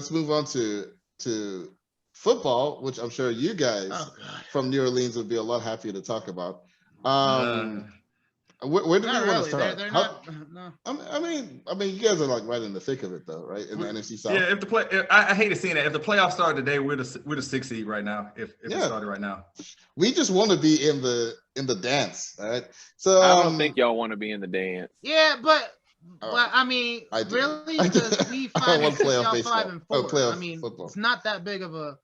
let's move on to football, which I'm sure you guys from New Orleans would be a lot happier to talk about. Where do we want to start? They're not. No. I mean, you guys are like right in the thick of it, though, right? In the NFC South. Yeah, I hate seeing that. If the playoffs started today, we're the 6th seed right now. If it started right now, we just want to be in the dance, right? So I don't think y'all want to be in the dance. Yeah, but I mean, really, because we 5 and 6, y'all 5 and 4. I mean, football. It's not that big of a.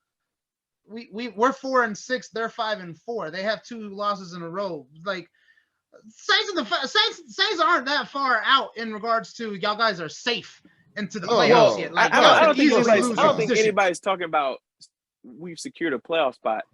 We're 4 and 6. They're 5 and 4. They have 2 losses in a row. Like. Saints aren't that far out in regards to y'all guys are safe into the playoffs yet. Like, I don't think anybody's talking about we've secured a playoff spot.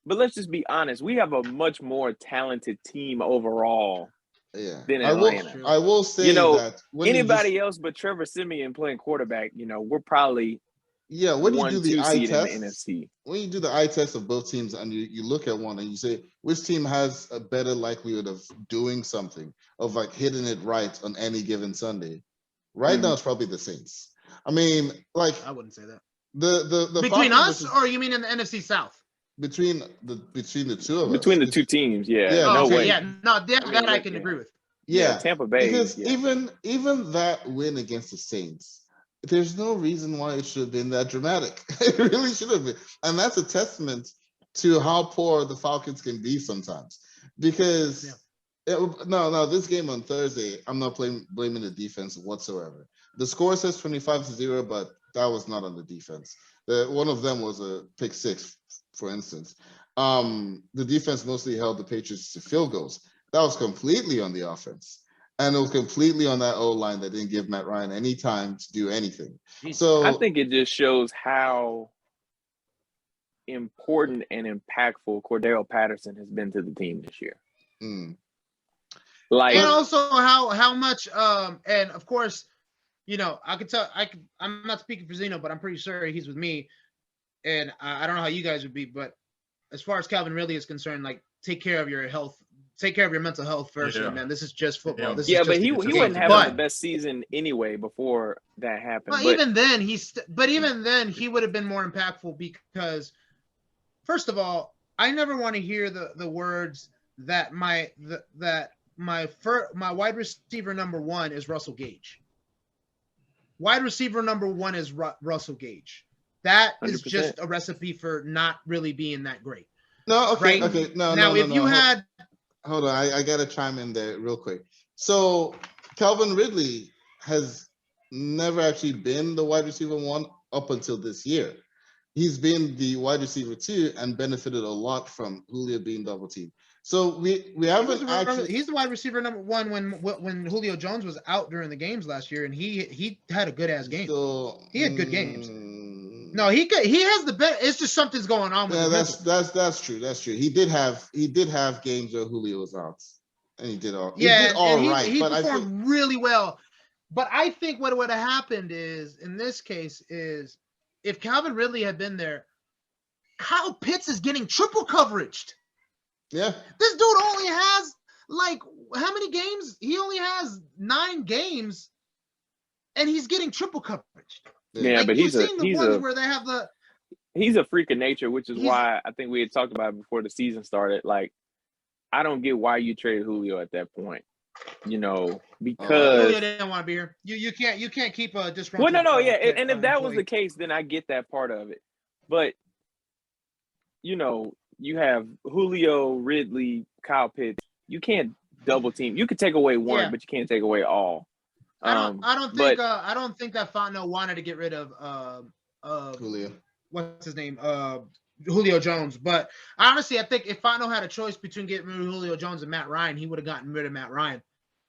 But let's just be honest. We have a much more talented team overall than Atlanta. I will say that anybody else but Trevor Siemian playing quarterback, we're probably when you do the eye test in the NFC. When you do the eye test of both teams and you look at one and you say which team has a better likelihood of doing something, of like hitting it right on any given Sunday, right now it's probably the Saints. I mean, like I wouldn't say that. The between us, or you mean in the NFC South? Between the two of us. Between the two teams, way. Yeah, no, that I can agree with. Yeah, Tampa Bay. Because even that win against the Saints, there's no reason why it should have been that dramatic. It really should have been. And that's a testament to how poor the Falcons can be sometimes. Because, this game on Thursday, I'm not blaming the defense whatsoever. The score says 25-0, but that was not on the defense. One of them was a pick 6, for instance. The defense mostly held the Patriots to field goals. That was completely on the offense. And it was completely on that O-line that didn't give Matt Ryan any time to do anything. So I think it just shows how important and impactful Cordell Patterson has been to the team this year. And also how much and of course, I could tell I'm not speaking for Zeno, but I'm pretty sure he's with me. And I don't know how you guys would be, but as far as Calvin Ridley is concerned, like take care of your health. Take care of your mental health first, man. This is just football. But he wasn't having the best season anyway before that happened. But even then, he would have been more impactful because, first of all, I never want to hear the words that my wide receiver number 1 is Russell Gage. Wide receiver number 1 is Russell Gage. That 100%. Is just a recipe for not really being that great. No, okay, right? Okay. No, now, no, if no, you no. had Hold on, I got to chime in there real quick. So Calvin Ridley has never actually been the wide receiver 1 up until this year. He's been the wide receiver 2 and benefited a lot from Julio being double teamed. So we haven't actually. He's the wide receiver number 1 when Julio Jones was out during the games last year, and he had a good ass game. He had good games. No, he has the best. It's just something's going on with him. That's true. That's true. He did have games where Julio was out, and he did all. Yeah, he performed really well. But I think what would have happened is in this case is if Calvin Ridley had been there, Kyle Pitts is getting triple coveraged. Yeah, this dude only has like how many games? He only has 9 games, and he's getting triple coverage. Yeah, but he's a where they have he's a freak of nature, which is why I think we had talked about it before the season started. Like, I don't get why you traded Julio at that point, because Julio didn't want to be here. You can't keep a disgruntled. Well, no, and if that was the case, then I get that part of it. But you have Julio, Ridley, Kyle Pitts. You can't double team. You could take away one, but you can't take away all. I don't think that Fontenot wanted to get rid of Julio. What's his name? Julio Jones. But honestly, I think if Fontenot had a choice between getting rid of Julio Jones and Matt Ryan, he would have gotten rid of Matt Ryan.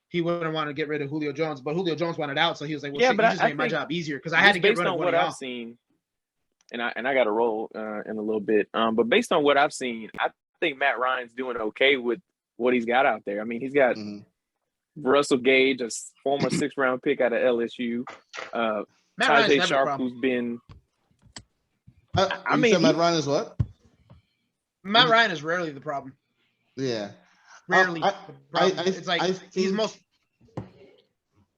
He wouldn't want to get rid of Julio Jones, but Julio Jones wanted out, so he was like, "Well, shit, you just made my job easier because I had to get rid of what I've seen." And I got to roll in a little bit. But based on what I've seen, I think Matt Ryan's doing okay with what he's got out there. I mean, he's got Russell Gage, a former 6th-round pick out of LSU. Tajay Sharp, who's been. Matt Ryan is what? Matt Ryan is rarely the problem. Yeah, rarely. It's like he's most.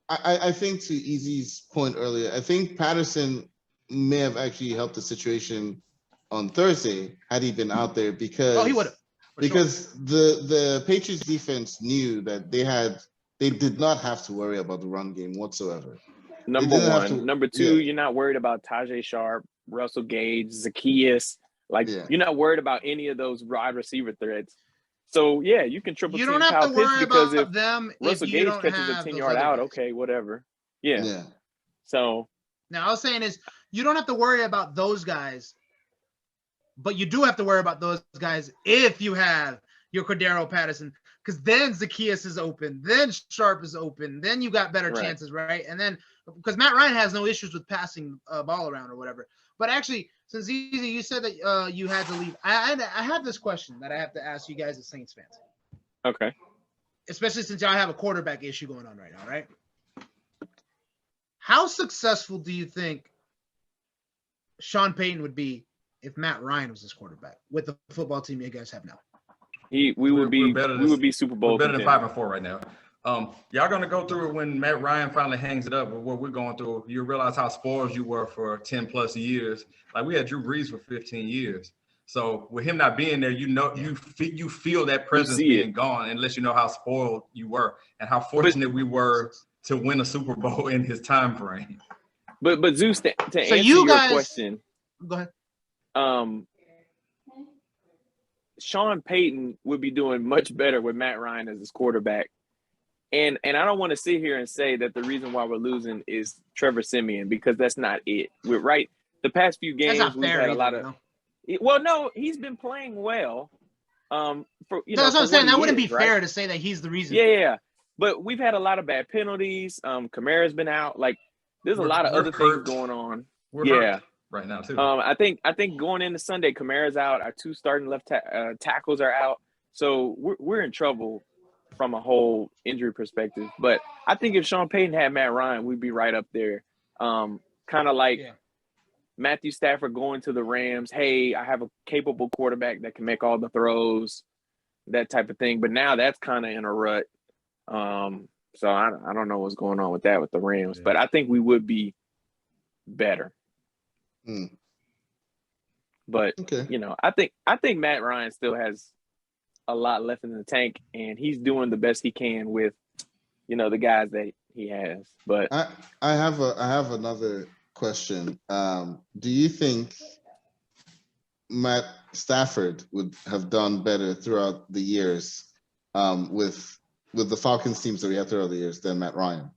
I think to Easy's point earlier, I think Patterson may have actually helped the situation on Thursday had he been out there, because he would have. Because the Patriots defense knew that they did not have to worry about the run game whatsoever. Number one. Number two, you're not worried about Tajay Sharp, Russell Gage, Zacchaeus. You're not worried about any of those wide receiver threats. So yeah, you can triple team Kyle Pitts, because if Russell Gage catches a 10-yard out, okay, whatever. Yeah. So now I was saying is you don't have to worry about those guys, but you do have to worry about those guys if you have your Cordero Patterson, because then Zacchaeus is open, then Sharp is open, then you got better chances, right? And then because Matt Ryan has no issues with passing ball around or whatever. But actually, since Easy, you said that you had to leave, I have this question that I have to ask you guys as Saints fans. Okay. Especially since y'all have a quarterback issue going on right now, right? How successful do you think Sean Payton would be if Matt Ryan was his quarterback with the football team you guys have now? We would be Super Bowl. We're better than 5-4 right now. Y'all gonna go through it when Matt Ryan finally hangs it up with what we're going through. You realize how spoiled you were for 10 plus years. Like we had Drew Brees for 15 years. So with him not being there, you feel that presence being gone, unless you know how spoiled you were and how fortunate we were to win a Super Bowl in his time frame. But Zeus, to answer your question, go ahead. Sean Payton would be doing much better with Matt Ryan as his quarterback. And I don't want to sit here and say that the reason why we're losing is Trevor Siemian, because that's not it. We're right. The past few games we've had a lot of. Well, no, he's been playing well. That's what I'm saying. That wouldn't be fair to say that he's the reason. Yeah. But we've had a lot of bad penalties. Kamara's been out. There's a lot of other things going on. We're hurt right now too. I think going into Sunday, Kamara's out. Our two starting left tackles are out. So we're in trouble from a whole injury perspective. But I think if Sean Payton had Matt Ryan, we'd be right up there. Kind of like Matthew Stafford going to the Rams. Hey, I have a capable quarterback that can make all the throws, that type of thing. But now that's kind of in a rut. So I don't know what's going on with that with the Rams. But I think we would be better. But I think Matt Ryan still has a lot left in the tank, and he's doing the best he can with the guys that he has. But I have another question. Do you think Matt Stafford would have done better throughout the years with the Falcons teams that we had throughout the years than Matt Ryan?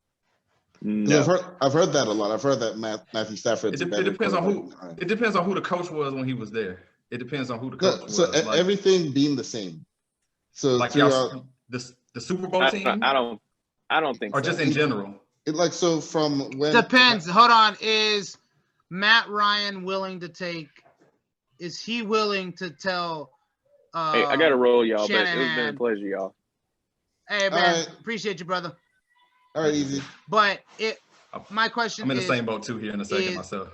No. I've heard that a lot. I've heard that Matthew Stafford. It depends on who. It depends on who the coach was when he was there. It depends on who the coach was. So everything being the same. So throughout the Super Bowl team. I don't think. Or just in general. From when. Depends. Hold on. Is Matt Ryan willing to take? Is he willing to tell? Hey, I got to roll, y'all. Shanahan, but it's been a pleasure, y'all. Hey man, appreciate you, brother. All right, Easy. But my question is, I'm in the same boat too here in a second myself.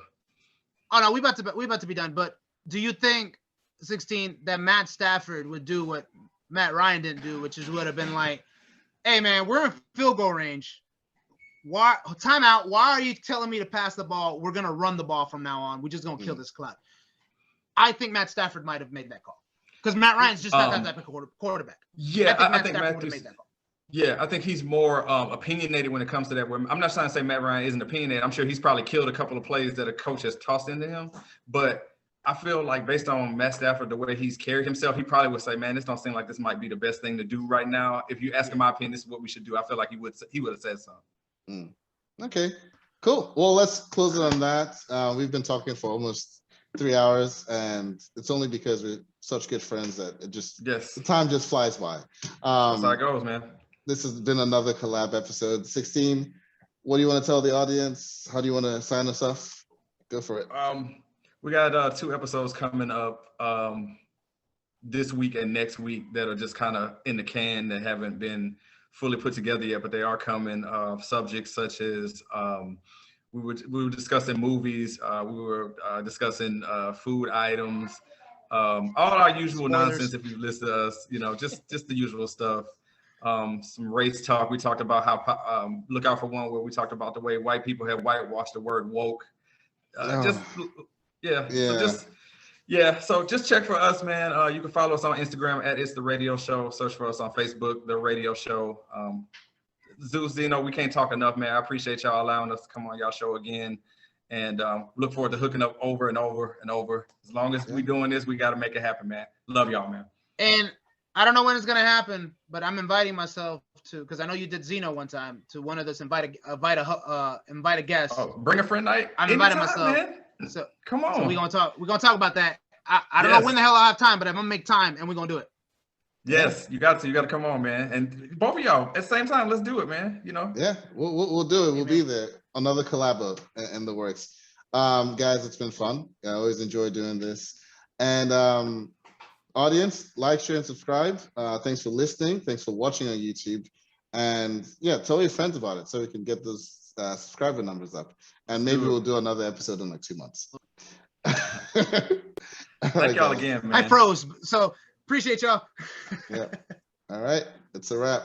Oh no, we about to be done. But do you think 16 that Matt Stafford would do what Matt Ryan didn't do, which would have been like, hey man, we're in field goal range. Why timeout? Why are you telling me to pass the ball? We're gonna run the ball from now on. We're just gonna kill this clock. I think Matt Stafford might have made that call because Matt Ryan's just not that type of quarterback. Yeah, I think Stafford would have made that call. Yeah, I think he's more opinionated when it comes to that. I'm not trying to say Matt Ryan isn't opinionated. I'm sure he's probably killed a couple of plays that a coach has tossed into him. But I feel like based on Matt Stafford, the way he's carried himself, he probably would say, man, this don't seem like this might be the best thing to do right now. If you ask him my opinion, this is what we should do. I feel like he would have said something. Okay, cool. Well, let's close it on that. We've been talking for almost 3 hours, and it's only because we're such good friends that the time just flies by. That's how it goes, man. This has been another collab episode. 16, what do you want to tell the audience? How do you want to sign us off? Go for it. We got 2 episodes coming up this week and next week that are just kind of in the can that haven't been fully put together yet, but they are coming. Subjects such as we were discussing movies. We were discussing food items, all our usual nonsense. If you listen to us, just the usual stuff. Some race talk. We talked about how look out for one where we talked about the way white people have whitewashed the word woke. So just check for us, man. You can follow us on Instagram at It's The Radio Show. Search for us on Facebook, The Radio Show. Zeus, Zeno, we can't talk enough, man. I appreciate y'all allowing us to come on y'all show again, and look forward to hooking up over and over and over. As long as we doing this, we got to make it happen, man. Love y'all, man. And I don't know when it's gonna happen, but I'm inviting myself to, because I know you did Zeno one time, to one of this invite a guest. Oh, bring a friend night. I'm inviting myself. Man. So come on. So we're gonna talk about that. I don't know when the hell I have time, but I'm gonna make time and we're gonna do it. Yes, you got to come on, man. And both of y'all at the same time, let's do it, man. You know. Yeah, we'll do it. We'll be there. Another collabo in the works. Guys, it's been fun. I always enjoy doing this. And audience, like, share, and subscribe. Thanks for listening. Thanks for watching on YouTube. And yeah, tell your friends about it so we can get those subscriber numbers up. And maybe we'll do another episode in like 2 months. Thank y'all again, man. I froze. So appreciate y'all. Yeah. All right. It's a wrap.